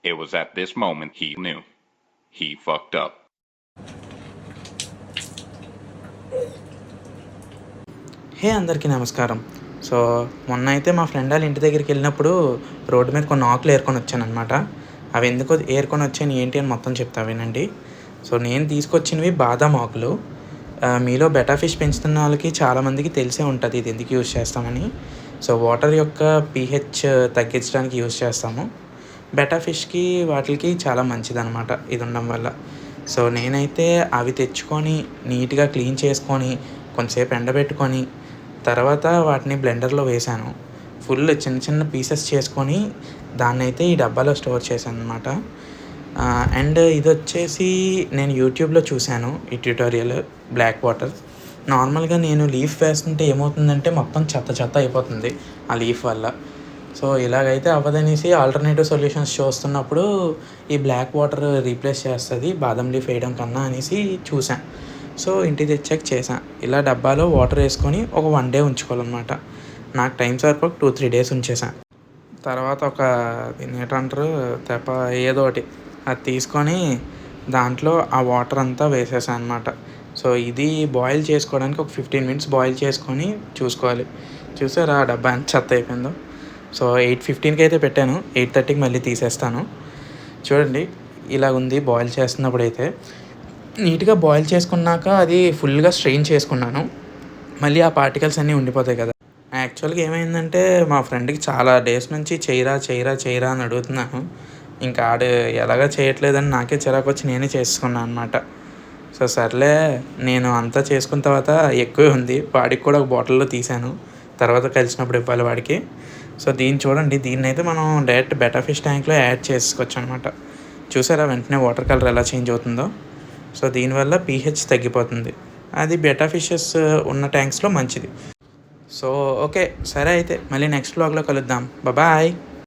It was at this moment he knew. He fucked up. హే అందరికీ నమస్కారం. So మొన్న అయితే మా ఫ్రెండ్ వాళ్ళ ఇంటి దగ్గరికి వెళ్ళినప్పుడు రోడ్డు మీద కొన్ని ఆకులు ఏరుకొని వచ్చానమాట. అవి ఎందుకు ఏరుకొని వచ్చాను ఏంటి అని మొత్తం చెప్తా వినండి. సో నేను తీసుకొచ్చినవి బాదాం ఆకులు. మీలో బెటా ఫిష్ పెంచుతున్న వాళ్ళకి చాలామందికి తెలిసే ఉంటుంది ఇది ఎందుకు యూజ్ చేస్తామని. సో వాటర్ యొక్క పీహెచ్ తగ్గించడానికి యూజ్ చేస్తాము. బెటా ఫిష్కి వాటికి చాలా మంచిదన్నమాట ఇది ఉండడం వల్ల. సో నేనైతే అవి తెచ్చుకొని నీట్గా క్లీన్ చేసుకొని కొంతసేపు ఎండబెట్టుకొని తర్వాత వాటిని బ్లెండర్లో వేసాను. ఫుల్ చిన్న చిన్న పీసెస్ చేసుకొని దాన్నైతే ఈ డబ్బాలో స్టోర్ చేశాను అనమాట. అండ్ ఇది వచ్చేసి నేను యూట్యూబ్లో చూశాను ఈ ట్యూటోరియల్ బ్లాక్ వాటర్. నార్మల్గా నేను లీఫ్ వేస్తుంటే ఏమవుతుందంటే మొత్తం చెత్త చెత్త అయిపోతుంది ఆ లీఫ్ వల్ల. సో ఇలాగైతే అవ్వదనేసి ఆల్టర్నేటివ్ సొల్యూషన్స్ చూస్తున్నప్పుడు ఈ బ్లాక్ వాటర్ రీప్లేస్ చేస్తుంది బాదం లీఫ్ వేయడం కన్నా అనేసి చూసాను. సో ఇంటికి తెచ్చాక చేశాను. ఇలా డబ్బాలో వాటర్ వేసుకొని ఒక 1 డే ఉంచుకోవాలన్నమాట. నాకు టైం సరిపోక 2-3 డేస్ ఉంచేసాను. తర్వాత ఒక ఏంటంటారు ఏదో ఒకటి అది తీసుకొని దాంట్లో ఆ వాటర్ అంతా వేసేసాను అనమాట. సో ఇది బాయిల్ చేసుకోవడానికి ఒక 15 మినిట్స్ బాయిల్ చేసుకొని చూసుకోవాలి. చూసారా ఆ డబ్బా ఎంత చెత్త అయిపోయిందో. సో 8:15కి అయితే పెట్టాను, 8:30కి మళ్ళీ తీసేస్తాను. చూడండి ఇలా ఉంది బాయిల్ చేస్తున్నప్పుడు అయితే. నీట్గా బాయిల్ చేసుకున్నాక అది ఫుల్గా స్ట్రెయిన్ చేసుకున్నాను. మళ్ళీ ఆ పార్టికల్స్ అన్నీ ఉండిపోతాయి కదా. యాక్చువల్గా ఏమైందంటే మా ఫ్రెండ్కి చాలా డేస్ నుంచి చేయరా అని అడుగుతున్నాను. ఇంకా ఆడు ఎలాగా చేయట్లేదని నాకే చిరాకు వచ్చి నేనే చేసుకున్నాను అనమాట. సో సర్లే నేను అంతా చేసుకున్న తర్వాత ఎక్కువే ఉంది, వాడికి కూడా ఒక బాటిల్లో తీసాను, తర్వాత కలిసినప్పుడు ఇవ్వాలి వాడికి. సో చూడండి దీన్ని అయితే మనం డైరెక్ట్ బెటా ఫిష్ ట్యాంక్లో యాడ్ చేసుకోవచ్చు అనమాట. చూసారా వెంటనే వాటర్ కలర్ ఎలా చేంజ్ అవుతుందో. సో దీనివల్ల పీహెచ్ తగ్గిపోతుంది. అది బెటా ఫిషెస్ ఉన్న ట్యాంక్స్లో మంచిది. సో ఓకే సరే అయితే మళ్ళీ నెక్స్ట్ వ్లాగ్లో కలుద్దాం. బాయ్.